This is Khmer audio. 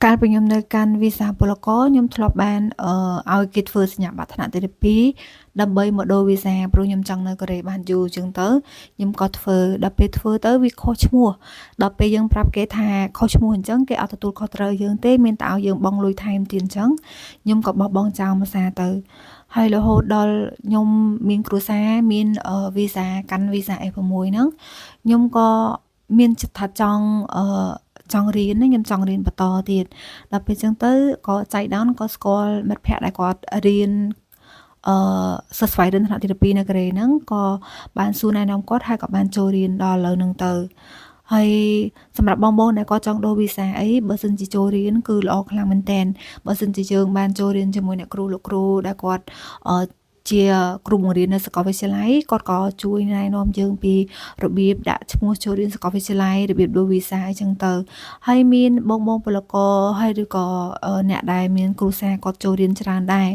កាលពីខ្ញុំនៅកាន់វីសាពលករខ្ញុំធ្លាប់បានឲ្យគេធ្វើសញ្ញាបត្រថ្នាក់ទី12ដើម្បីមកដូរវីសាព្រោះខ្ញុំចង់នៅកូរ៉េបានយូរអញ្ចឹងទៅខ្ញុំក៏ធ្វើដល់ពេលធ្វើទៅវាខុសឈ្មោះដល់ពេលយើងប្រាប់គេថាខុសឈ្មោះអញ្ចឹងគេអត់ទទួលខុសត្រូវយើងទេមានតែឲ្យយើងបង់លុយថែមទៀតអញ្ចឹងខ្ញុំក៏បោះបង់ចោលមួយសារទៅហើយរហូតដល់ខ្ញុំមានគ្រួសារមានវីសាកាន់វីសា F6 ហ្នឹងខ្ញុំក៏មានចិត្តថាចង់រៀនខ្ញុំចង់រៀនបន្តទៀតដល់ពេលចឹងទៅក៏ចៃដន្យក៏ស្គាល់មិត្តភ័ក្តិដែលគាត់រៀនសិស្សស្វ័យរៀនថ្នាក់ទី12នៅកូរ៉េហ្នឹងក៏បានសួរណែនាំគាត់ហើយក៏បានចូលរៀនដល់ឥឡូវហ្នឹងទៅហើយសម្រាប់បងប្អូនដែលគាត់ចង់ដូរវីសាអីបើសិនជាចូលរៀនគឺល្អខ្លាំងមែនតើបើសិនជាយើងបានចូលរៀនជាមួយអ្នកគ្រូលោកគ្រូដែលគាត់ជាគ្រូបង្រៀននៅសាកលវិទ្យាល័យគាត់ក៏ជួយណែនាំយើងពីរបៀបដាក់ឈ្មោះចូលរៀនសាកលវិទ្យាល័យរបៀបដូរវីសាអញ្ចឹងទៅហើយមានបងពលករហើយឬក៏អ្នកដែលមានគ្រួសារគាត់ចូលរៀនច្រើនដែរ